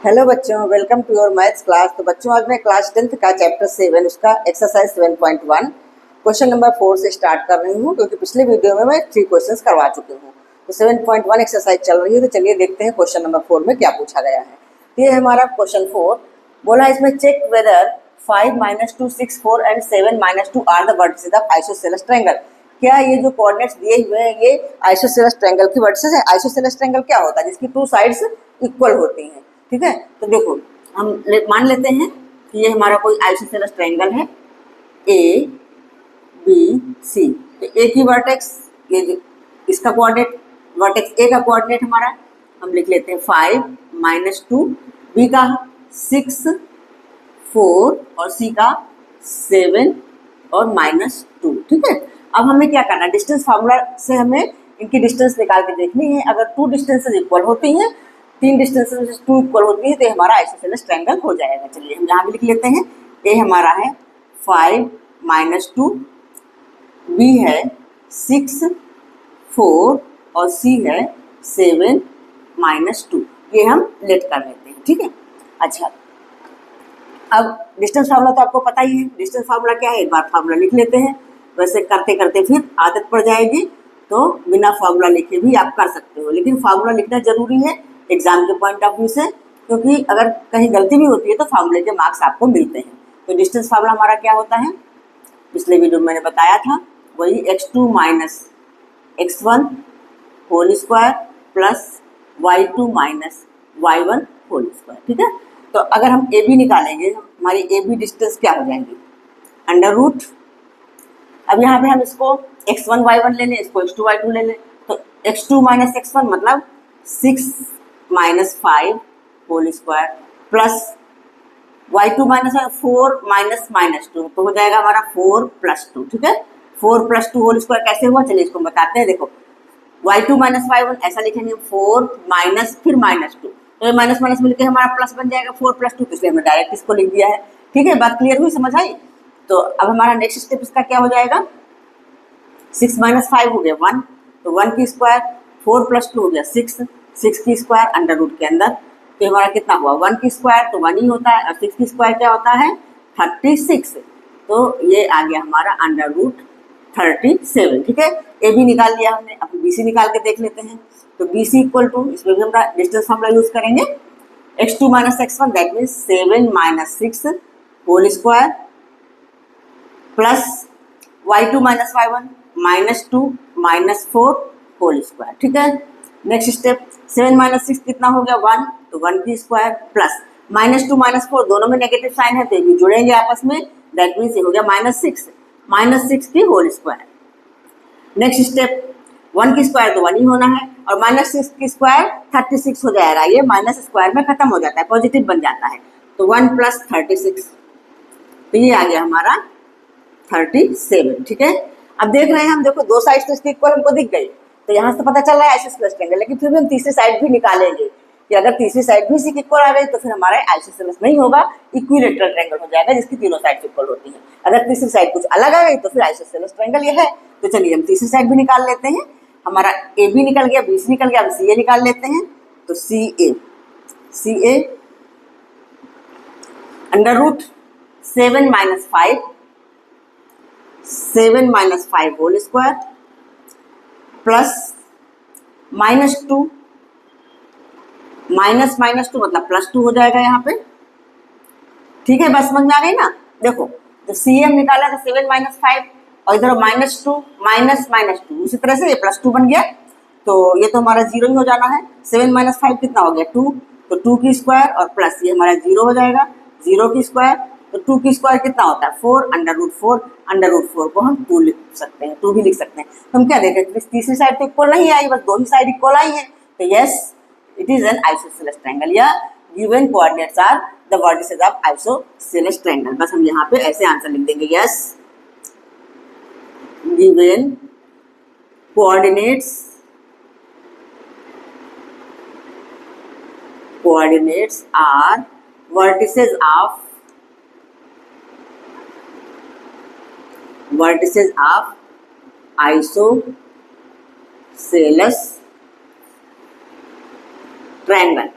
Hello बच्चों, welcome to your maths class. तो बच्चों, आज मैं क्लास 10th का चैप्टर 7 उसका एक्सरसाइज 7.1 क्वेश्चन नंबर 4 से स्टार्ट कर रही हूँ, क्योंकि पिछले वीडियो में मैं 3 क्वेश्चंस करवा चुकी हूँ। तो 7.1 एक्सरसाइज चल रही है, तो चलिए देखते हैं क्वेश्चन नंबर 4 में क्या पूछा गया है। तो ये है हमारा क्वेश्चन 4। बोला इसमें check whether 5 - 2 6 4 and 7 - 2 are the vertices of isosceles triangle. क्या ये जो कोऑर्डिनेट्स दिए हुए हैं ये आइसोसेलेस ट्रायंगल की वर्टिसेस है। आइसोसेलेस ट्रायंगल क्या होता है? जिसकी 2 साइड्स इक्वल होती हैं। ठीक है, तो देखो हम मान लेते हैं कि ये हमारा कोई आइसोसेलेस ट्रायंगल है ए बी सी। तो ए की वर्टेक्स, ये जो इसका कोऑर्डिनेट, वर्टेक्स ए का कोऑर्डिनेट हमारा हम लिख लेते हैं 5 - 2, बी का 6 4 और सी का 7 और -2। ठीक है, अब हमें क्या करना है, डिस्टेंस फार्मूला से हमें इनकी डिस्टेंस निकाल के देखनी है। अगर 2 डिस्टेंसेस इक्वल होती हैं, 3 डिस्टेंसेस में से 2 इक्वल होती है, तो हमारा आइसोसेलेस ट्रायंगल हो जाएगा। चलिए हम यहाँ भी लिख लेते हैं। ए हमारा है 5 - 2, बी है 6 4 और सी है 7 -2। ये हम लेट कर लेते हैं। ठीक है, अच्छा अब डिस्टेंस फार्मूला तो आपको पता ही है। डिस्टेंस फार्मूला क्या है, एक बार फार्मूला लिख लेते हैं। वैसे करते करते फिर आदत पड़ जाएगी, तो बिना फार्मूला लिखे भी आप कर सकते हो, लेकिन फार्मूला लिखना जरूरी है एग्जाम के पॉइंट ऑफ व्यू से, क्योंकि अगर कहीं गलती भी होती है तो फार्मूले के मार्क्स आपको मिलते हैं। तो डिस्टेंस फार्मूला हमारा क्या होता है, पिछले वीडियो में मैंने बताया था, वही x2 - x1 whole square plus y2 - y1 whole square. ठीक है, तो अगर हम ए बी निकालेंगे, हमारी ए बी डिस्टेंस क्या हो जाएंगी, अंडर रूट। अब यहाँ पे हम इसको x1 y1 ले लें, इसको x2 y2 ले लें, तो x2 - x1 मतलब 6 - 5 होल स्क्वायर प्लस y2 - 4 -2, तो हो जाएगा हमारा 4 + 2। ठीक है, 4 + 2 होल स्क्वायर कैसे हुआ, चलिए इसको बताते हैं। देखो y2 - y1 ऐसा लिखेंगे, 4 माइनस फिर -2, तो ये माइनस माइनस मिलकर हमारा प्लस बन जाएगा 4 + 2, इसलिए हमने डायरेक्ट इसको लिख दिया है। ठीक है, बात क्लियर हुई, समझ आई? तो अब हमारा नेक्स्ट स्टेप इसका क्या हो जाएगा, 6 - 5 हो गया 1, तो 1 की स्क्वायर, 4 + 2 हो गया 6, 6 की स्क्वायर अंडर रूट के अंदर, तो हमारा कितना हुआ, 1 की स्क्वायर तो 1 ही होता है, और 6 की स्क्वायर क्या होता है 36, तो ये आ गया हमारा अंडर रूट 37। ठीक है, ए बी निकाल लिया हमने, अब बी सी निकाल के देख लेते हैं। तो बी सी इक्वल टू, इसमें भी हम डिस्टेंस फार्मूला यूज करेंगे, x2 - x1 that means 7 - 6 whole square plus y2 - y1 -2 -4 whole square. ठीक है, नेक्स्ट स्टेप 7 - 6 कितना हो गया 1, तो 1 की स्क्वायर प्लस -2 -4 दोनों में नेगेटिव साइन है, तो ये जुड़ेंगे आपस में, दैट मीन्स ये हो गया -6 की होल स्क्वायर। नेक्स्ट स्टेप 1 की स्क्वायर तो 1 ही होना है, और -6 की स्क्वायर 36 हो जाएगा, ये माइनस स्क्वायर में खत्म हो जाता है, पॉजिटिव बन जाता है, तो 1 + 36, तो ये आ गया हमारा 37। ठीक है, अब देख रहे हैं हम, देखो दो साइड तो इसके इक्वल हमको दिख गई, तो यहाँ से पता चल रहा है आइसोसेलेस ट्रायंगल, लेकिन फिर भी हम तीसरी साइड भी निकालेंगे कि अगर तीसरी साइड भी इसी के इक्वल आ गई तो फिर हमारा आइसोसेलेस नहीं होगा, इक्विलेटरल ट्रायंगल हो जाएगा, जिसकी तीनों साइड इक्वल होती है। अगर तीसरी साइड कुछ अलग आ गई तो फिर आइसोसेलेस ट्रायंगल ये है। तो चलिए हम तीसरी साइड भी निकाल लेते हैं। हमारा ए बी निकल गया, बी सी निकल गया, अब सी ए निकाल लेते हैं। तो C A under root 7 - 5 whole square plus -2 -2 मतलब +2 हो जाएगा यहाँ पे। ठीक है, बस समझ में आ गई ना। देखो जब सी एम निकाला तो 7 - 5 और इधर -2 -2, उसी तरह से ये +2 बन गया, तो ये तो हमारा 0 ही हो जाना है। 7 - 5 कितना हो गया 2, तो 2 की स्क्वायर और प्लस ये हमारा 0 हो जाएगा, 0 की स्क्वायर, तो 2 की स्क्वायर कितना होता है 4, अंडर रूट 4 को हम 2 लिख सकते हैं, 2 भी लिख सकते हैं। तो हम क्या देखें, तीसरी साइड तो इक्वल नहीं आई, बस दो ही साइड इक्वल आई है, तो yes it is an isosceles triangle, या given coordinates are the vertices of isosceles triangle. बस हम यहाँ पे ऐसे आंसर लिख देंगे, yes given coordinates are vertices of isosceles triangle।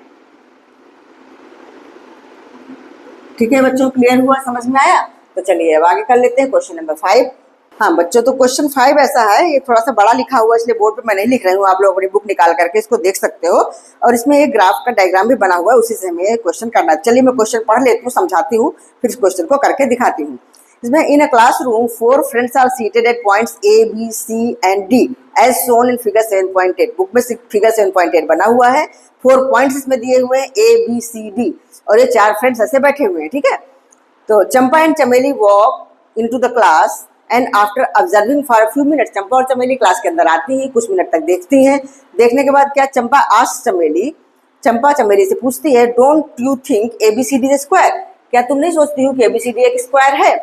ठीक है बच्चों, क्लियर हुआ, समझ में आया? तो चलिए अब आगे कर लेते हैं क्वेश्चन नंबर 5। हाँ बच्चों, तो क्वेश्चन 5 ऐसा है, ये थोड़ा सा बड़ा लिखा हुआ है इसलिए बोर्ड पे मैं नहीं लिख रही हूँ, आप लोग अपनी बुक निकाल करके इसको देख सकते हो। और इसमें एक ग्राफ का डायग्राम भी बना हुआ है, उसी से हमें क्वेश्चन करना है। चलिए मैं क्वेश्चन पढ़ लेती हूँ, समझाती हूँ, फिर इस क्वेश्चन को करके दिखाती हूँ। इसमें in a classroom 4 friends are seated at points A, B, C and D as shown in figure 7.8। Book में फिगर 7.8 बना हुआ है, 4 पॉइंट्स इसमें दिए हुए हैं A, B, C, D, और ये 4 फ्रेंड्स ऐसे बैठे हुए हैं, ठीक है। तो Champa and Chameli walk into the class and after observing for few minutes. Champa और चमेली क्लास के अंदर आती हैं, कुछ मिनट तक देखती हैं। देखने के बाद क्या, चंपा चमेली से पूछती है, don't you think ABCD is square? क्या तुम नहीं सोचती हो कि ABCD एक स्क्वायर है?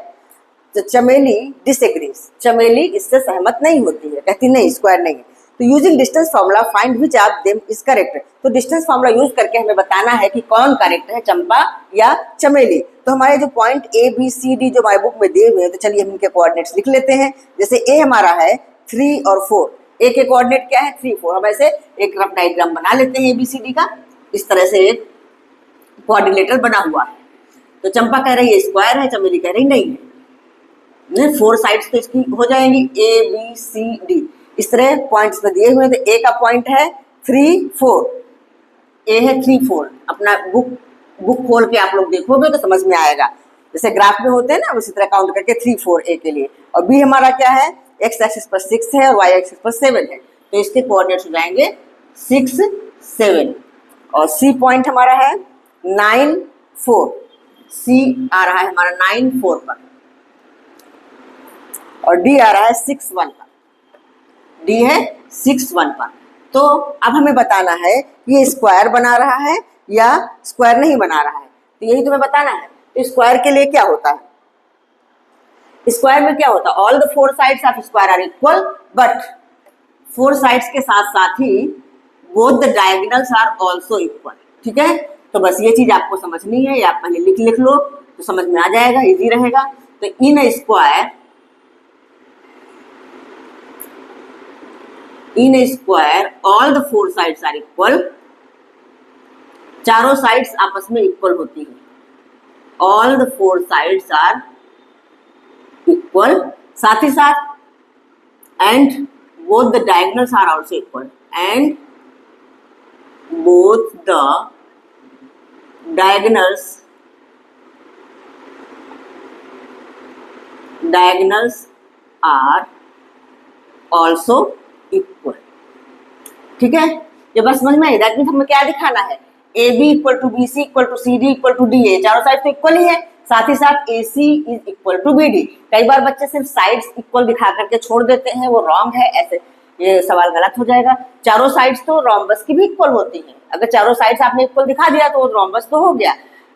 तो चमेली डिसएग्रीज, चमेली इससे सहमत नहीं होती है, कहती नहीं, स्क्वायर नहीं है। तो using distance formula find which of them is correct. तो डिस्टेंस फार्मूला यूज करके हमें बताना है कि कौन करेक्ट है, चंपा या चमेली। तो हमारे जो पॉइंट ABCD जो हमारे बुक में दिए हुए हैं, तो चलिए हम इनके कोऑर्डिनेट्स लिख लेते हैं। जैसे A हमारा है 3 और 4, A के कोऑर्डिनेट क्या है 3, 4। हम ऐसे एक रफ डायग्राम बना लेते हैं ABCD का, इस तरह से एक कोऑर्डिनेटर बना हुआ है। तो चंपा कह रही है स्क्वायर है, चमेली कह रही नहीं है। 4 साइड्स तो इसकी हो जाएंगी ABCD, इस तरह पॉइंट्स में दिए हुए हैं। तो A का पॉइंट है 3, 4, A है 3, 4। अपना बुक खोल के आप लोग देखोगे तो समझ में आएगा, जैसे ग्राफ में होते हैं ना, उसी तरह काउंट करके 3, 4 A के लिए। और B हमारा क्या है, x एक्सिस पर 6 है और y एक्सिस पर 7 है, तो इसके कोऑर्डिनेट्स हो जाएंगे 6, 7। और C पॉइंट हमारा है 9, 4, C आ रहा है हमारा 9, 4 पर, और D आ रहा है 6, 1 पर, D है 6, 1 पर। तो अब हमें बताना है ये स्क्वायर बना रहा है या स्क्वायर नहीं बना रहा है, तो यही तुम्हें बताना है। तो स्क्वायर के लिए क्या होता है, स्क्वायर में क्या होता है, all the 4 sides of square are equal, but 4 sides के साथ साथ ही both the diagonals are also equal, ठीक है। तो बस ये चीज आपको समझनी है, या आप पहले लिख लो तो समझ में आ जाएगा, इजी रहेगा। तो in a square, in a square all the 4 sides are equal, चारों साइड्स आपस में इक्वल होती है, all the 4 sides are equal, साथ ही साथ and both the diagonals are also equal, and both the diagonals are also equal, ठीक है। ये बस समझ में आई, दैट मीन्स हमें क्या दिखाना है, AB equal to BC equal to CD equal to DA, चारों साइड तो इक्वल ही है, साथ ही साथ AC is equal to BD। कई बार बच्चे सिर्फ साइड्स इक्वल दिखा करके छोड़ देते हैं, वो रॉन्ग है, ऐसे ये सवाल गलत हो जाएगा। चारों साइड्स तो रोम्बस की भी इक्वल होती है, अगर चारों साइड्स आपने इक्वल दिखा दिया तो रोम्बस तो हो गया।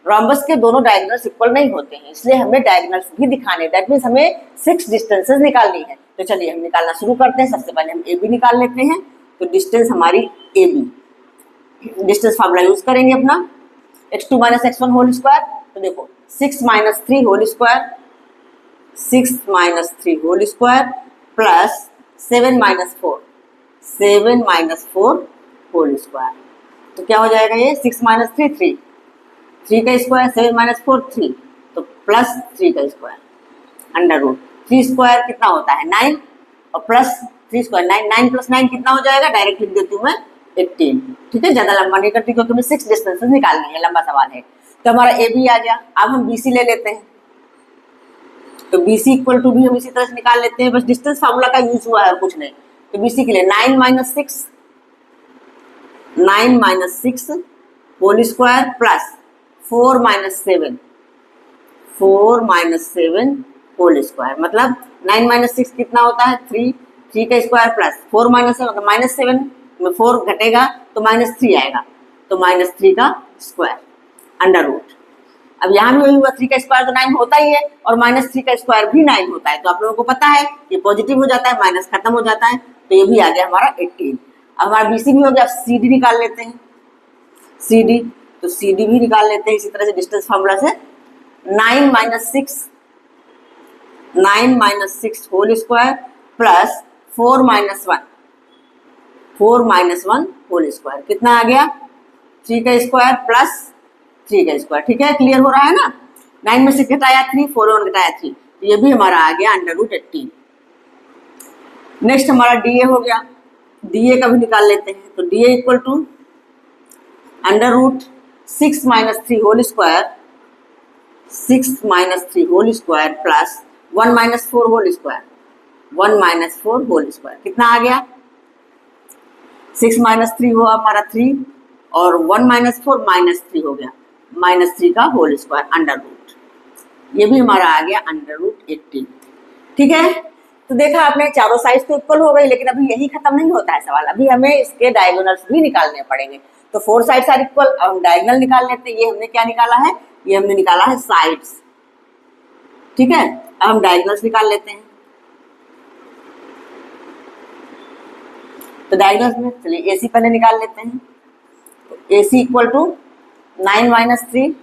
रोम्बस के दोनों डायगोनल्स इक्वल नहीं होते हैं, इसलिए हमें डायगोनल्स भी दिखाने, दैट मीन्स हमें 6 डिस्टेंसेस निकालनी है। तो चलिए हम निकालना शुरू करते हैं। सबसे पहले हम AB निकाल लेते हैं। तो डिस्टेंस हमारी AB, डिस्टेंस फार्मूला यूज करेंगे अपना, x2 - x1 होल स्क्वायर। तो देखो 6 - 3 whole square, 6 - 3 whole square plus 7 - 4, 7 - 4 whole square. तो क्या हो जाएगा ये, 6 - 3 3, 3 का स्क्वायर, 7 - 4 3, तो प्लस 3 का स्क्वायर, अंडर रूट 3 स्क्वायर कितना होता है 9, और प्लस 3 स्क्वायर 9, 9 + 9 कितना हो जाएगा, डायरेक्ट लिख देती हूँ मैं 18, ठीक है। ज्यादा लंबा नहीं करती क्योंकि हमें 6 डिस्टेंसेस निकालनी है, लंबा सवाल है। तो हमारा AB आ गया। अब हम BC ले लेते हैं, तो BC इक्वल टू भी हम इसी तरह से निकाल लेते हैं, बस डिस्टेंस फार्मूला का यूज हुआ है, कुछ नहीं। तो BC के लिए 9 - 6, 9 - 6 whole square plus 4 - 7, 4 - 7 whole square, मतलब 9 - 6 कितना होता है 3, 3 का स्क्वायर प्लस 4 - 7, मतलब -7 में 4 घटेगा तो -3 आएगा, तो -3 का स्क्वायर अंडर रूट। अब यहाँ भी वही हुआ, 3 का स्क्वायर तो 9 होता ही है, और -3 का स्क्वायर भी 9 होता है। तो आप लोगों को पता है ये पॉजिटिव हो जाता है, माइनस खत्म हो जाता है, तो ये भी आ गया हमारा 18। अब हमारा BC भी हो गया। CD निकाल लेते हैं, CD, तो CD भी निकाल लेते हैं इसी तरह से डिस्टेंस फार्मूला से। 9 - 6, 9 - 6 whole square plus 4 - 1, 4 - 1 whole square, कितना आ गया 3 का स्क्वायर प्लस 3 का स्क्वायर, ठीक है। क्लियर हो रहा है ना। 9 में से घटाया 3, 4 में घटाया 3, तो ये भी हमारा आ गया √18। नेक्स्ट हमारा DA हो गया, DA का भी निकाल लेते हैं। तो DA equal to √6 minus 3 whole square, 6 minus 3 whole square plus 1 minus 4 whole square, 1 minus 4 whole square. कितना आ गया? 6 माइनस 3 हुआ हमारा 3 और 1 माइनस 4 माइनस 3 हो गया, -3 का होल स्क्वायर अंडर रूट। ये भी हमारा आ गया √18। ठीक है, तो देखा आपने चारों साइड तो इक्वल हो गई, लेकिन अभी यही खत्म नहीं होता है सवाल, अभी हमें इसके डायगोनल्स भी निकालने पड़ेंगे। तो 4 साइड्स आर इक्वल, अब हम डायगोनल निकाल लेते हैं। ये हमने क्या निकाला है? ये हमने निकाला है साइड्स। ठीक है, अब हम डायगोनल्स निकाल लेते हैं। तो डायगोनल्स में चलिए AC पहले निकाल लेते हैं। तो AC equal to 9 minus 3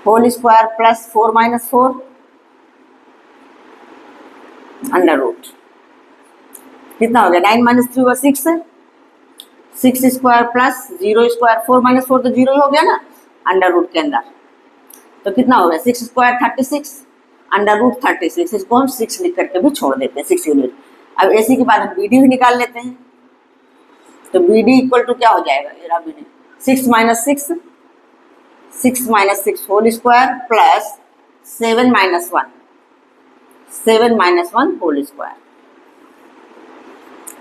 whole square plus 4 minus 4 under root. कितना हो गया? 9 माइनस 3 हुआ 6, 6 स्क्वायर प्लस 0 स्क्वायर, 4 माइनस 4 तो 0 ही हो गया ना अंडर रूट के अंदर। तो कितना हो गया? 6 स्क्वायर 36 अंडर रूट 36। इसको हम 6 लिख करके भी छोड़ देते हैं, 6 यूनिट। अब AC के बाद हम BD भी निकाल लेते हैं। तो BD इक्वल टू क्या हो जाएगा? ये रहा BD, 6 minus 6, 6 minus 6 whole square plus 7 minus 1, 7 minus 1 whole square.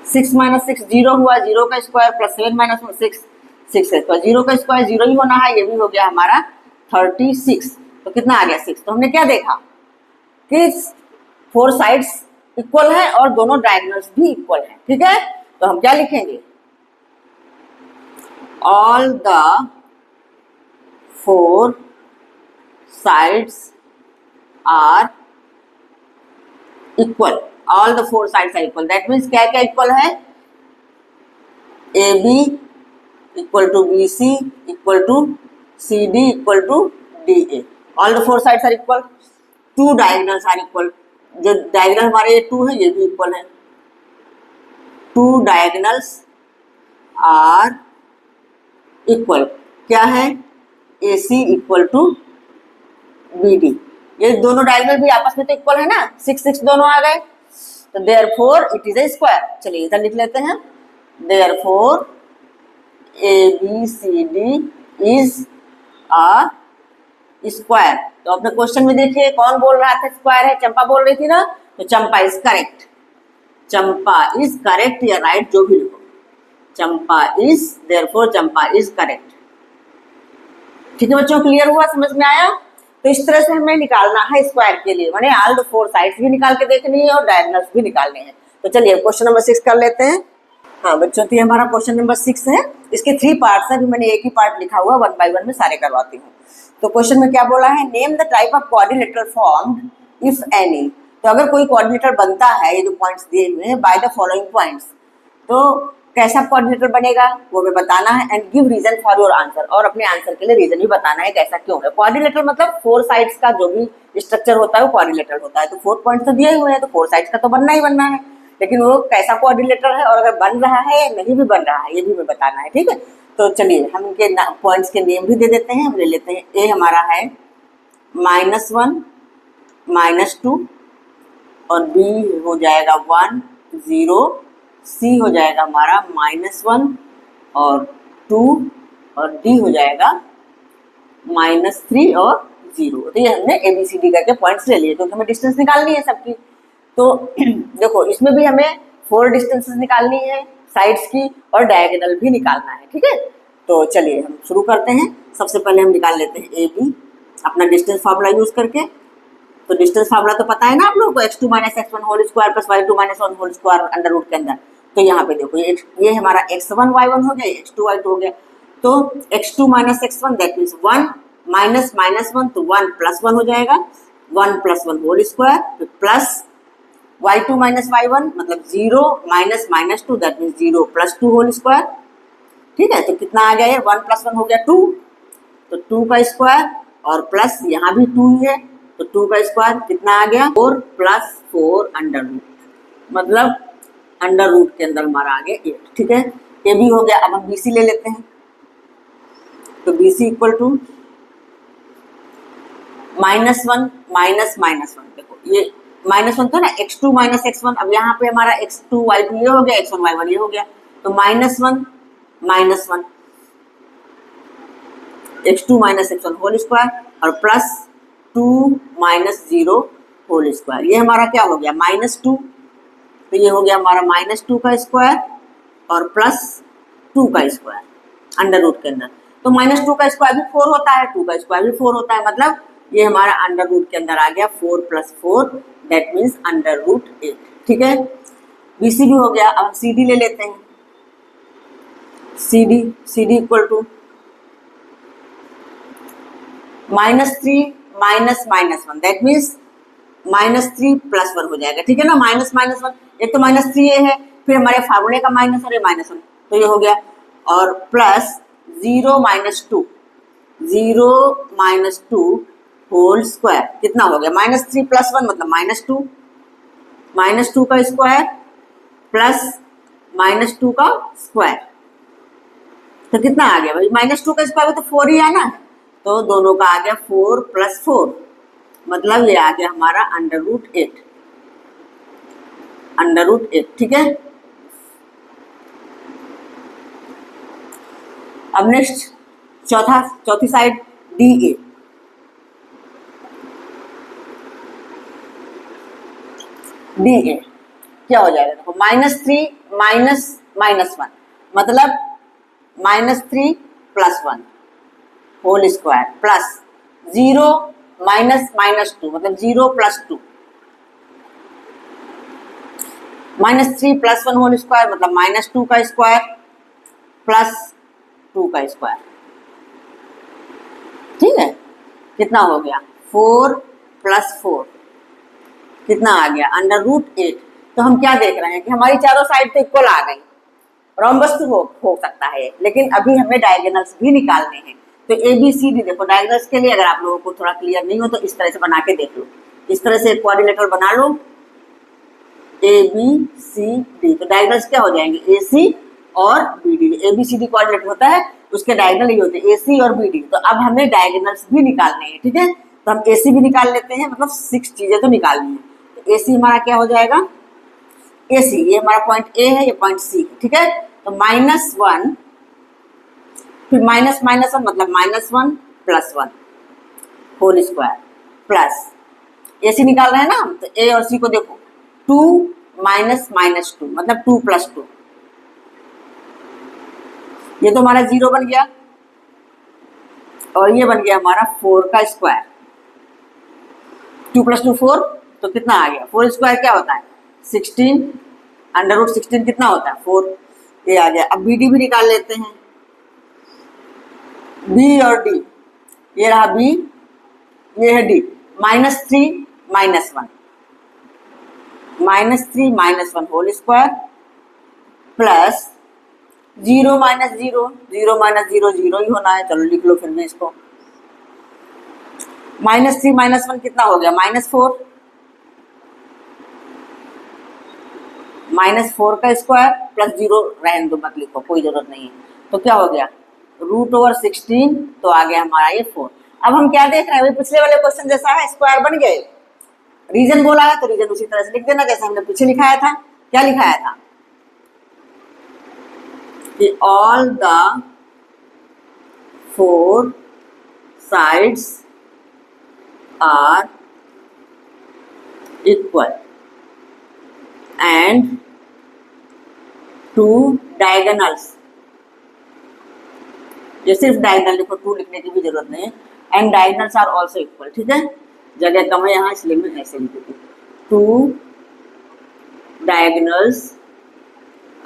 6 minus 6 0 हुआ, 0 का स्क्वायर प्लस 7 माइनस 1 6, 6 का स्क्वायर, 0 का स्क्वायर 0 ही होना है। ये भी हो गया हमारा 36। तो कितना आ गया? 6। तो हमने क्या देखा कि 4 साइड्स इक्वल है और दोनों डायगोनल्स भी इक्वल है। ठीक है, तो हम क्या लिखेंगे? All the 4 sides are equal, all the 4 sides are equal. That means क्या क्या इक्वल है? AB equal to BC equal to CD equal to DA। All the 4 sides are equal, 2 diagonals are equal. जो diagonal हमारे ये 2 है, ये भी equal है। 2 डायगोनल्स आर इक्वल। क्या है? AC equal to BD। ये दोनों डायगोनल भी आपस में तो इक्वल है ना, 6 6 दोनों आ गए। तो therefore it is a square. चलिए इधर लिख लेते हैं, therefore ABCD is a square. तो अपने क्वेश्चन में देखिए कौन बोल रहा था स्क्वायर है? चंपा बोल रही थी ना। तो Champa is correct, Champa is correct या राइट, जो भी लिखो, Champa is, therefore Champa is correct. ठीक है बच्चों, क्लियर हुआ? समझ में आया? तो इस तरह से हमें निकालना है स्क्वायर के लिए, माने ऑल द 4 साइड्स भी निकाल के देखनी है और डायगोनल्स भी निकालने हैं। तो चलिए क्वेश्चन नंबर 6 कर लेते हैं। हाँ बच्चों, तो ये हमारा क्वेश्चन नंबर 6 है। इसके 3 पार्ट्स हैं, मैंने एक ही पार्ट लिखा हुआ, 1 बाय 1 में सारे करवाती हूँ। तो क्वेश्चन में क्या बोला है? Name the type of quadrilateral formed if any. तो अगर कोई क्वाड्रिलेटर बनता है, ये जो पॉइंट्स दिए हुए हैं, बाय द फॉलोइंग पॉइंट्स, तो कैसा क्वाड्रिलेटर बनेगा वो हमें बताना है। And give reason for your answer, और अपने आंसर के लिए रीजन भी बताना है कैसा क्यों है। क्वाड्रिलेटर मतलब 4 साइड्स का जो भी स्ट्रक्चर होता है वो क्वाड्रिलेटर होता है। तो 4 पॉइंट्स तो दिए हुए हैं, तो 4 साइड्स का तो बनना ही बनना है, लेकिन वो कैसा क्वाड्रिलेटर है और अगर बन रहा है या नहीं भी बन रहा है ये भी हमें बताना है। ठीक है, तो चलिए हम इनके पॉइंट्स के नेम भी दे देते हैं। हम ले लेते हैं, ए हमारा है -1 -2 और बी हो जाएगा 1 0, सी हो जाएगा हमारा -1 और 2 और डी हो जाएगा -3 और 0। तो ये हमने ABCD करके पॉइंट्स ले लिए, क्योंकि हमें डिस्टेंस निकालनी है सबकी। तो देखो इसमें भी हमें 4 डिस्टेंसेस निकालनी है साइड्स की, और डायगोनल भी निकालना है। ठीक है, तो चलिए हम शुरू करते हैं। सबसे पहले हम निकाल लेते हैं AB अपना डिस्टेंस फार्मूला यूज करके। तो डिस्टेंस फार्मूला तो पता है ना आप लोगों को, x2 - x1 whole square plus y2 - 1 whole square under root के अंदर। तो यहाँ पे देखो ये हमारा x1 y1 हो गया, x2 y2 हो गया। तो x2 - x1 that means 1 minus -1, तो 1 + 1 हो जाएगा, 1 + 1 whole square plus y2 - y1 मतलब 0 minus -2 that means 0 + 2 whole square. ठीक है, तो कितना आ गया? ये 1 + 1 हो गया 2, तो 2 का स्क्वायर और प्लस यहाँ भी 2 ही है, तो 2 का स्क्वायर कितना आ गया? 4 + 4 अंडर रूट, मतलब अंडर रूट के अंदर हमारा आ गया 8। ठीक है, ये भी हो गया। अब हम BC ले लेते हैं। तो B C equal to -1 minus -1। देखो ये -1 था ना, x2 माइनस x1, अब यहाँ पे हमारा x2 y2 ये हो गया, x1 y1 ये हो गया, तो -1 -1 x2 minus x1 whole square और प्लस 2 माइनस 0 होल स्क्वायर। ये हमारा क्या हो गया, -2, तो ये हो गया हमारा -2 का स्क्वायर और प्लस 2 का स्क्वायर अंडर रूट के अंदर। तो -2 का स्क्वायर भी 4 होता है, 2 का स्क्वायर भी 4 होता है, मतलब ये हमारा अंडर रूट के अंदर आ गया 4 + 4, दैट मीन्स अंडर रूट 8। ठीक है, बीसी भी हो गया। अब सी डी ले लेते हैं। C D equal to -3 minus -1, that means -3 + 1 हो जाएगा। ठीक है ना, माइनस -1, एक तो -3 ये है, फिर हमारे फार्मूले का माइनस और ये -1, तो ये हो गया, और प्लस 0 - 2 होल स्क्वायर कितना हो गया, -3 + 1 मतलब -2 का स्क्वायर प्लस -2 का स्क्वायर, तो कितना आ गया भाई, -2 का स्क्वायर तो 4 ही आना है, तो दोनों का आ गया 4 + 4, मतलब ये आ गया हमारा अंडर रूट 8। ठीक है, अब नेक्स्ट चौथी साइड डी ए। क्या हो जाएगा, देखो -3 माइनस -1 मतलब -3 + 1 होल स्क्वायर प्लस 0 माइनस -2 मतलब 0 + 2, -3 + 1 होल स्क्वायर मतलब -2 का स्क्वायर प्लस 2 का स्क्वायर। ठीक है, कितना हो गया, 4 + 4 कितना आ गया, अंडर रूट 8। तो हम क्या देख रहे हैं कि हमारी चारों साइड तो इक्वल आ गई, रोम्बस तो हो सकता है, लेकिन अभी हमें डायगोनल्स भी निकालने हैं। तो ए बी सी डी, देखो डायगोनल्स के लिए अगर आप लोगों को थोड़ा क्लियर नहीं हो तो इस तरह से बना के देख लो, इस तरह से एक क्वाड्रिलेटरल बना लो, ए बी सी डी, तो डायगोनल्स क्या हो जाएंगे, ए सी और B D. A B C D quadrilateral होता है, उसके डायगोनल ही होते हैं ए सी और बी डी। तो अब हमें डायगोनल्स भी निकालने हैं। ठीक है, तो हम ए सी भी निकाल लेते हैं, मतलब 6 चीजें तो निकालनी है। तो ए सी हमारा क्या हो जाएगा, ए सी ये हमारा पॉइंट ए है, ये पॉइंट सी है। ठीक है, तो -1 फिर -1 मतलब -1 + 1 होल स्क्वायर प्लस ए सी निकाल रहे हैं ना हम, तो ए और सी को देखो, 2 माइनस -2 मतलब 2 + 2, ये तो हमारा 0 बन गया, और ये बन गया हमारा 4 का स्क्वायर, 2 + 2 4, तो कितना आ गया, 4 स्क्वायर क्या होता है 16, अंडर रूट 16 कितना होता है 4, ये आ गया। अब बी डी भी निकाल लेते हैं, बी और डी, ये रहा बी, ये है डी, -3 - 1 होल स्क्वायर प्लस 0 - 0 0 ही होना है, चलो लिख लो फिर भी इसको, -3 - 1 कितना हो गया, -4, -4 का स्क्वायर प्लस 0 रहने दो, मत लिखो, कोई जरूरत नहीं है। तो क्या हो गया, √16, तो आ गया हमारा ये 4। अब हम क्या देख रहे हैं, पिछले वाले क्वेश्चन जैसा है, स्क्वायर बन गए, रीजन बोला है तो रीजन उसी तरह से लिख देना जैसे हमने पीछे लिखाया था। क्या लिखाया था कि all the 4 sides are equal and 2 diagonals, ये सिर्फ डायगोनल लिखो, 2 लिखने की भी जरूरत नहीं है, and diagonals are also equal. ठीक है, जगह कम है यहाँ इसलिए मैं ऐसे लिख देती हूँ, 2 diagonals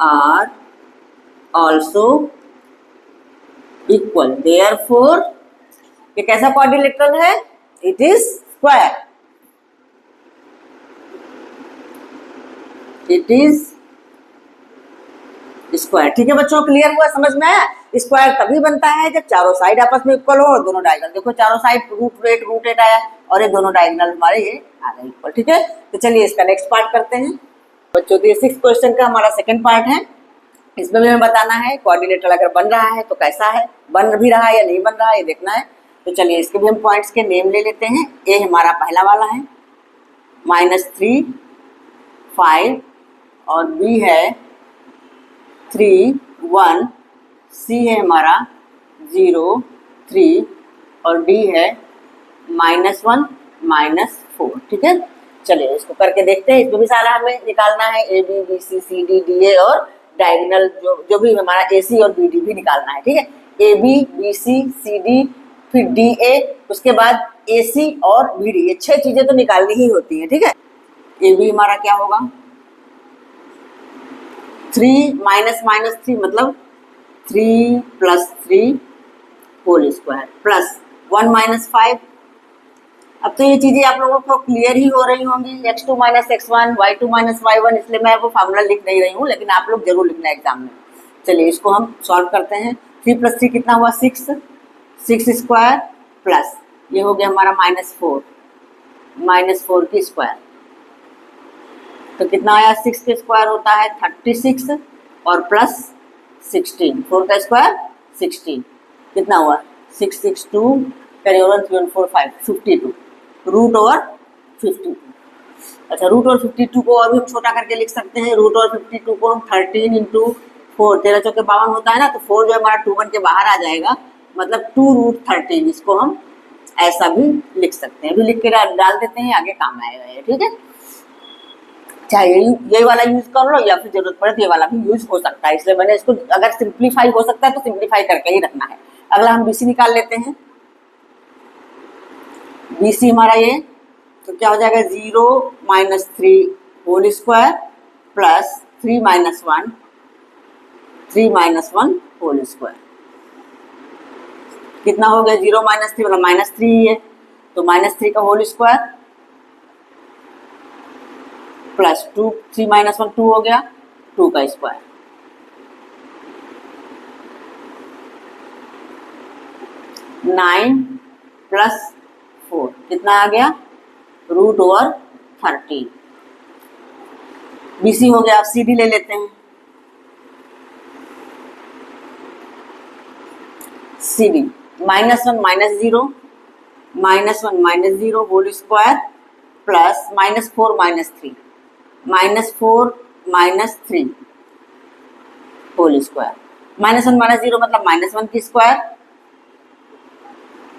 are also equal, therefore ये कैसा क्वाड्रिलेटरल है, it is square, it is square. ठीक है बच्चों, क्लियर हुआ, समझ में आया। स्क्वायर तभी बनता है जब चारों साइड आपस में इक्वल हो और दोनों डायगोनल, देखो चारों साइड √8 आया और ये दोनों डायगोनल हमारे ये आ गए इक्वल। ठीक है, तो चलिए इसका नेक्स्ट पार्ट करते हैं बच्चों। तो ये 6th क्वेश्चन का हमारा सेकंड पार्ट है। इसमें भी हमें बताना है कोऑर्डिनेटर अगर बन रहा है तो कैसा है, बन भी रहा है या नहीं बन रहा है ये देखना है। तो चलिए इसके भी हम पॉइंट्स के नेम ले लेते हैं। ए हमारा पहला वाला है -3 5 और बी है 3 1, सी है हमारा 0 3 और डी है -1 -4। ठीक है, चलिए इसको करके देखते हैं। इसमें भी सारा हमें निकालना है A B B C C D D A और डायगोनल जो भी हमारा ए सी और बी डी भी निकालना है। ठीक है, A B B C C D फिर डी ए, उसके बाद ए सी और बी डी, ये 6 चीजें तो निकालनी ही होती है। ठीक है, ए बी हमारा क्या होगा 3 -3 मतलब 3 + 3 होल स्क्वायर प्लस 1 - 5। अब तो ये चीजें आप लोगों को क्लियर ही हो रही होंगी, x2 - x1 y2 - y1, इसलिए मैं वो फार्मूला लिख नहीं रही हूँ, लेकिन आप लोग जरूर लिखना एग्जाम में। चलिए इसको हम सॉल्व करते हैं। 3 + 3 कितना हुआ 6 स्क्वायर प्लस ये हो गया हमारा -4 की स्क्वायर, तो कितना आया 6 के स्क्वायर होता है 36 और प्लस 16, 4 का स्क्वायर 16, कितना हुआ 6 6 2 कैरी ओवर 3 4 5 52 √52। अच्छा √52 को और भी हम छोटा करके लिख सकते हैं। √52 को हम 13 × 4 13 चौके 52 होता है ना, तो 4 जो हमारा 21 के बाहर आ जाएगा, मतलब 2√13। इसको हम ऐसा भी लिख सकते हैं, अभी लिख के डाल देते हैं, आगे काम आएगा ये। ठीक है, चाहे यही वाला यूज कर लो या फिर जरूरत पड़े तो ये वाला भी यूज हो सकता है, इसलिए मैंने इसको अगर सिंप्लीफाई हो सकता है तो सिंप्लीफाई करके ही रखना है। अगला हम बीसी निकाल लेते हैं। बीसी हमारा ये तो क्या हो जाएगा 0 - 3 whole square plus 3 - 1 whole square, कितना हो गया 0 - 3 मतलब -3 ही है, तो -3 का होल स्क्वायर प्लस 2 3 - 1 2 हो गया 2 का स्क्वायर, 9 + 4 कितना आ गया √13। बीसी हो गया। अब सीडी ले लेते हैं। CD -1 - 0 -1 - 0 whole square plus -4 - 3 -4 - 3 whole square, -1 - 0 मतलब -1 की स्क्वायर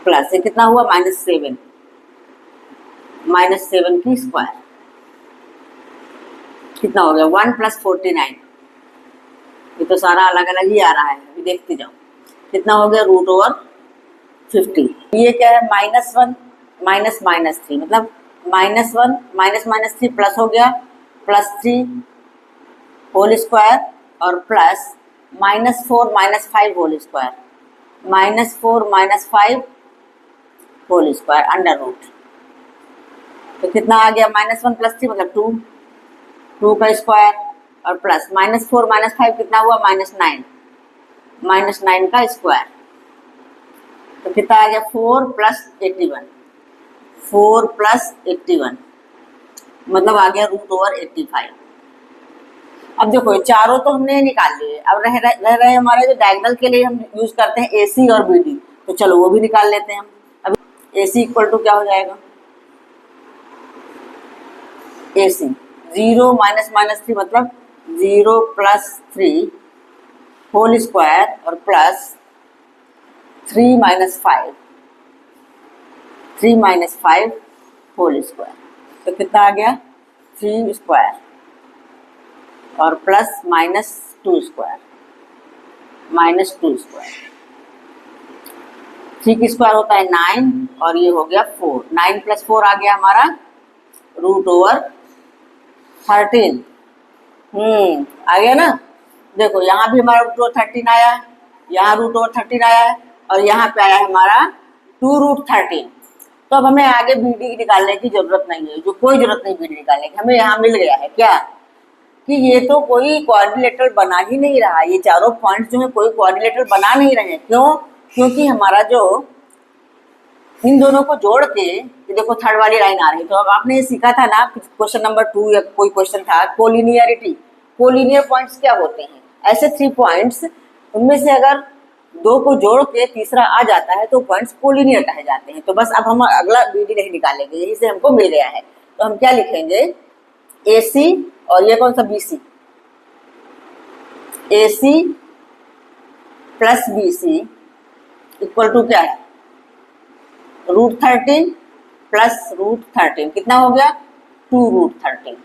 प्लस ये कितना हुआ -7 की स्क्वायर, कितना हो गया 1 + 49। ये तो सारा अलग अलग ही आ रहा है, अभी देखते जाओ कितना हो गया √50। ये क्या है -1 -3 मतलब -1 - 3 प्लस हो गया +3 होल स्क्वायर और plus -4 - 5 whole square, -4 - 5 whole square under root, तो कितना आ गया -1 + 3 मतलब 2 का स्क्वायर और प्लस -4 - 5 कितना हुआ -9 का स्क्वायर, तो कितना आ गया 4 + 81 मतलब आ गया √85। अब देखो चारों तो हमने निकाल लिए, अब रह रहे हमारे जो डायगोनल के लिए हम यूज करते हैं AC और BD, तो चलो वो भी निकाल लेते हैं हम। अब AC = क्या हो जाएगा AC 0 - -3 मतलब 0 + 3 होल स्क्वायर और प्लस 3 - 5 होल स्क्वायर, तो कितना आ गया 3 स्क्वायर और प्लस -2 स्क्वायर 3 की स्क्वायर होता है 9 और ये हो गया 4, 9 + 4 आ गया हमारा √13। आ गया ना। देखो यहाँ भी हमारा √13 आया है, यहाँ √13 आया है और यहाँ पे आया है हमारा 2√13। तो अब हमें आगे BD निकालने की जरूरत नहीं है, जो कोई जरूरत नहीं BD निकालने की, हमें यहाँ मिल गया है क्या कि ये तो कोई कोऑर्डिनेटर बना ही नहीं रहा, ये चारों पॉइंट्स जो है कोई कोऑर्डिनेटर बना नहीं रहे। क्यों? क्योंकि हमारा जो इन दोनों को जोड़ के देखो थर्ड वाली लाइन आ रही, तो अब आपने ये सीखा था ना क्वेश्चन नंबर 2 या कोई क्वेश्चन था कोलिनियरिटी। कोलिनियर पॉइंट्स क्या होते हैं? ऐसे 3 पॉइंट्स, उनमें से अगर 2 को जोड़ के तीसरा आ जाता है तो पॉइंट्स कोलिनियर कहे जाते हैं। तो बस अब हम अगला BD नहीं निकालेंगे, यही से हमको मिल गया है। तो हम क्या लिखेंगे, AC और ये कौन सा BC, AC plus BC equal to क्या है, √13 प्लस √13 कितना हो गया, 2√13।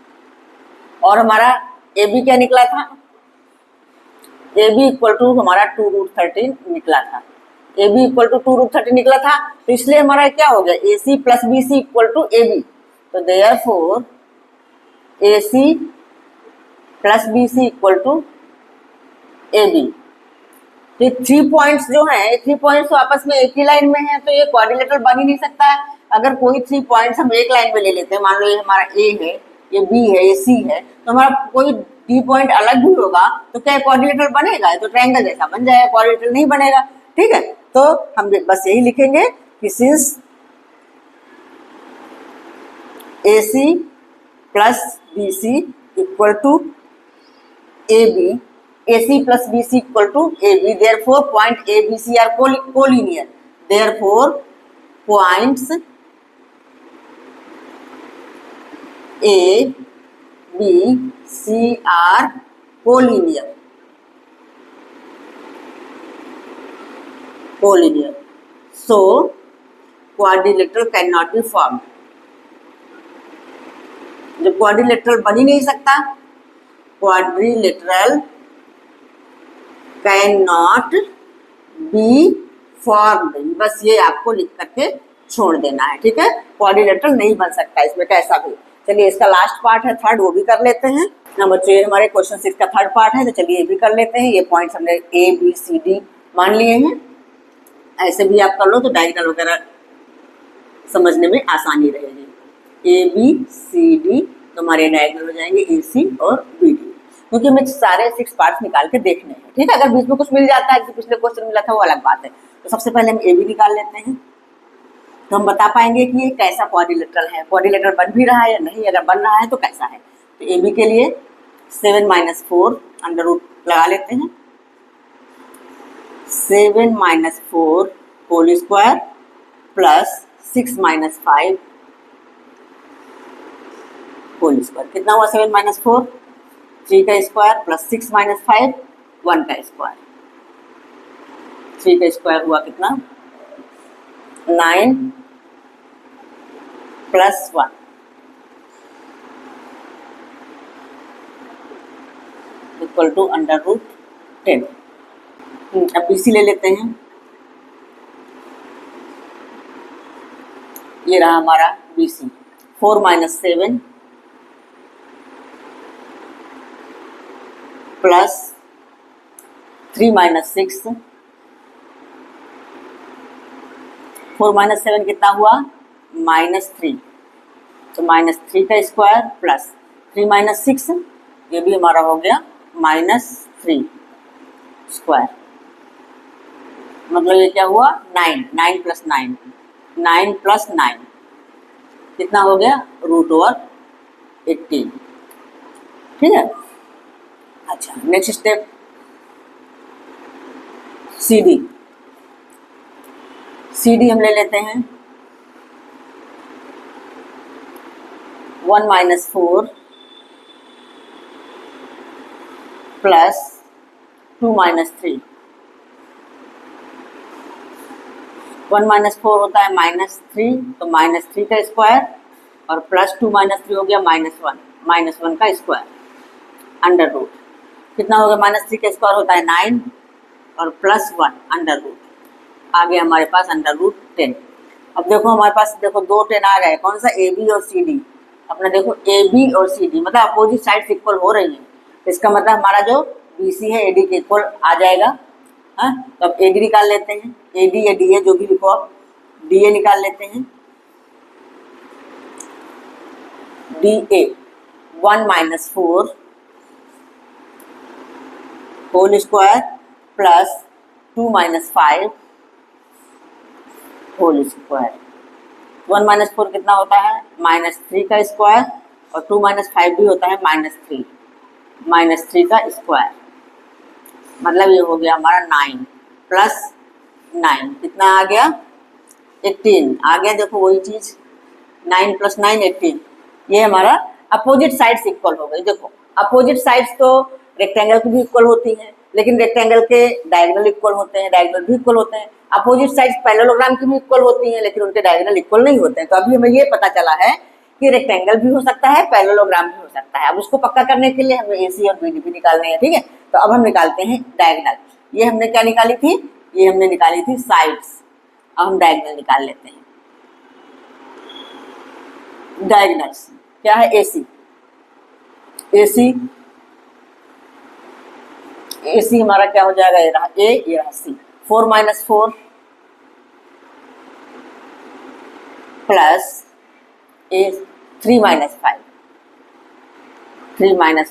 और हमारा AB क्या निकला था, AB इक्वल टू हमारा 2√13 निकला था। AB इक्वल टू 2√13 निकला था, तो इसलिए हमारा क्या हो गया, AC plus BC equal to AB। तो therefore AC plus BC equal to AB। तो ये 3 पॉइंट्स जो हैं, ये 3 पॉइंट्स तो आपस में एक ही लाइन में हैं, तो ये क्वाड्रिलेटरल बन ही नहीं सकता है। अगर कोई 3 पॉइंट्स हम एक लाइन में ले लेते हैं, मान लो ये हमारा A है, ये B है, ये C है, तो हमारा कोई D पॉइंट अलग भी होगा तो क्या क्वाड्रिलेटरल बनेगा, तो ट्रायंगल जैसा बन जाएगा, क्वाड्रिलेटरल नहीं बनेगा। ठीक है, तो हम बस यही लिखेंगे कि since AC plus BC equal to AB, AC plus BC equal to AB, therefore point ABC are collinear, therefore points A, B, C are collinear, so quadrilateral cannot be formed। जब quadrilateral बन ही नहीं सकता, quadrilateral can not be formed, बस ये आपको लिख करके छोड़ देना है। ठीक है, क्वाड्रिलेटरल नहीं बन सकता इसमें कैसा भी। चलिए इसका लास्ट पार्ट है थर्ड, वो भी कर लेते हैं ना बच्चे। हमारे क्वेश्चन 6 का थर्ड पार्ट है, तो चलिए ये भी कर लेते हैं। ये पॉइंट्स हमने ABCD मान लिए हैं, ऐसे भी आप कर लो तो डायगोनल वगैरह समझने में आसानी रहेगी। ABCD तो हमारे डायगोनल हो जाएंगे AC और BD, क्योंकि हमें सारे 6 पार्ट्स निकाल के देखने हैं। ठीक है, अगर बीच में कुछ मिल जाता है, पिछले क्वेश्चन मिला था, वो अलग बात है। तो सबसे पहले हम AB निकाल लेते हैं, तो हम बता पाएंगे कि ये कैसा क्वाड्रिलेटरल है, क्वाड्रिलेटरल बन भी रहा है या नहीं, अगर बन रहा है तो कैसा है। तो AB के लिए 7 - 4 अंडर रूट लगा लेते हैं, 7 - 4 whole square plus 6 - 5 whole square, कितना हुआ 7 - 4, 3 का स्क्वायर प्लस 6 - 5 1 का स्क्वायर, 3 का स्क्वायर हुआ कितना 9 plus 1 equal to under root 10। अब BC ले लेते हैं, ये रहा हमारा BC, 4 - 7 प्लस 3 - 6, 4 - 7 कितना हुआ -3, तो -3 का स्क्वायर प्लस 3 - 6, ये भी हमारा हो गया -3 स्क्वायर, मतलब ये क्या हुआ 9, 9 + 9, 9 + 9 कितना हो गया √18। ठीक है, अच्छा नेक्स्ट स्टेप CD हम ले लेते हैं, 1 - 4 प्लस 2 - 3, 1 - 4 होता है -3, तो -3 का स्क्वायर और प्लस 2 - 3 हो गया -1 का स्क्वायर अंडर रूट, कितना हो गया -3 का स्क्वायर होता है 9 और प्लस 1 अंडर रूट, आ गया हमारे पास अंडर रूट 10। अब देखो हमारे पास देखो 2 10 आ गए, कौन सा AB और CD, अपना देखो AB और CD मतलब अपोजिट साइड इक्वल हो रही है, तो इसका मतलब हमारा जो BC है AD के इक्वल आ जाएगा। हाँ, तो अब AD निकाल लेते हैं, AD या DA जो भी लिखो आप, DA निकाल लेते हैं, DA 1 - 4 whole square plus 2 - 5 whole square, 1 - 4 कितना होता है -3 का स्क्वायर और 2 - 5 भी होता है -3 का स्क्वायर मतलब ये हो गया हमारा 9 प्लस 9 कितना आ गया 18 आ गया। देखो वही चीज 9 प्लस 9 18, ये हमारा अपोजिट साइड्स इक्वल हो गई। देखो अपोजिट साइड्स तो रेक्टेंगल की भी इक्वल होती हैं, लेकिन रेक्टेंगल के डायगोनल इक्वल होते हैं, डायगोनल भी इक्वल होते हैं। अपोजिट साइड्स पैरेललोग्राम की भी इक्वल होती हैं, लेकिन उनके डायगोनल इक्वल नहीं होते हैं। तो अभी हमें ये पता चला है कि रेक्टेंगल भी हो सकता है, पैरेललोग्राम भी हो सकता है। अब उसको पक्का करने के लिए हमें AC और BD भी निकालने हैं, ठीक है। तो अब हम निकालते हैं डायगोनल। ये हमने क्या निकाली थी, ये हमने निकाली थी साइड्स। अब हम डायगोनल निकाल लेते हैं। डायगोनल्स क्या है, AC हमारा क्या हो जाएगा, ये रहा A, ये रहा C। 4 - 4 प्लस 3 -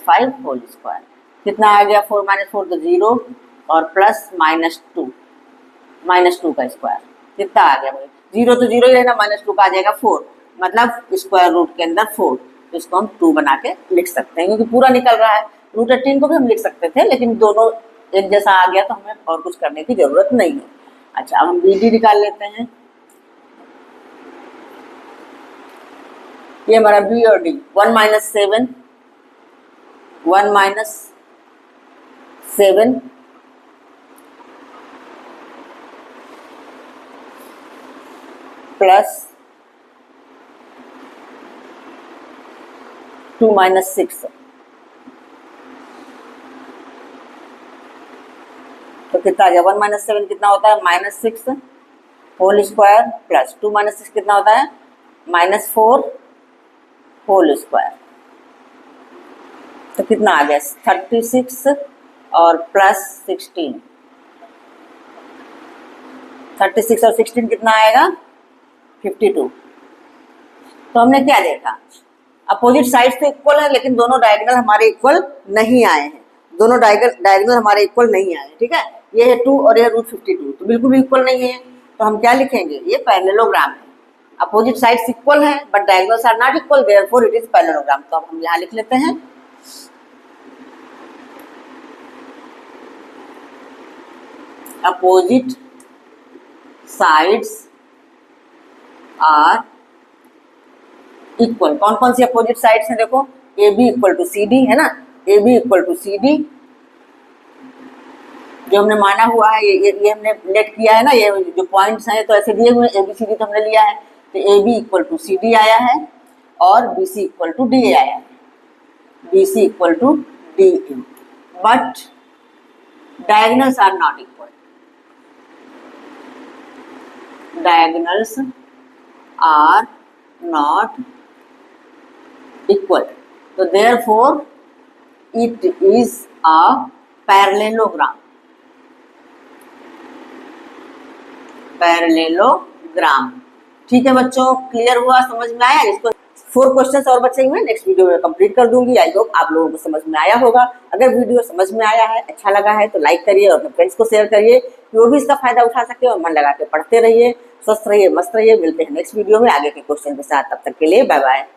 5 होल स्क्वायर कितना आ गया, 4 - 4 तो 0 और प्लस -2 का स्क्वायर कितना आ गया भाई, 0 तो 0 ही रहना, -2 का आ जाएगा 4, मतलब स्क्वायर रूट के अंदर 4। तो इसको हम 2 बना के लिख सकते हैं, क्योंकि पूरा निकल रहा है। √18 को भी हम लिख सकते थे, लेकिन दोनों एक जैसा आ गया तो हमें और कुछ करने की जरूरत नहीं है। अच्छा, अब हम BD निकाल लेते हैं। ये हमारा B और D 1 - 7 प्लस 2 - 6, तो कितना आ गया, 1 - 7 कितना होता है, -6 होल स्क्वायर प्लस 2 - 6 कितना होता है, -4 होल स्क्वायर। तो कितना आ गया 36 और प्लस 16, 36 और 16 कितना आएगा 52। तो हमने क्या देखा, अपोजिट साइड्स तो इक्वल है, लेकिन दोनों डायगोनल हमारे इक्वल नहीं आए हैं। दोनों डायगोनल हमारे इक्वल नहीं आए, ठीक है। ये है 2 और ये है √52, तो बिल्कुल भी इक्वल नहीं है। तो हम क्या लिखेंगे, ये पैरेललोग्राम है। अपोजिट साइड्स इक्वल है but diagonals are not equal, therefore it is parallelogram. तो अब हम यहाँ लिख लेते हैं, अपोजिट साइड्स आर इक्वल। कौन कौन सी अपोजिट साइड्स हैं, देखो AB = CD है ना, AB = CD जो हमने माना हुआ है, ये हमने लेट किया है ना, ये जो पॉइंट्स हैं तो ऐसे दिए हुए हैं, ABCD तो हमने लिया है। तो AB = CD आया है और BC = DA आया है, BC = DA, but diagonals are not equal, diagonals are not equal. तो therefore it is a parallelogram, ठीक है बच्चों, क्लियर हुआ, समझ में आया। इसको 4 क्वेश्चंस और बचे हुए, नेक्स्ट वीडियो में कंप्लीट कर दूंगी। आई होप आप लोगों को समझ में आया होगा। अगर वीडियो समझ में आया है, अच्छा लगा है, तो लाइक करिए और अपने फ्रेंड्स को शेयर करिए कि वो भी इसका फायदा उठा सके, और मन लगा के पढ़ते रहिए, स्वस्थ रहिए, मस्त रहिए। मिलते हैं नेक्स्ट वीडियो में आगे के क्वेश्चन के साथ, तब तक के लिए बाय बाय।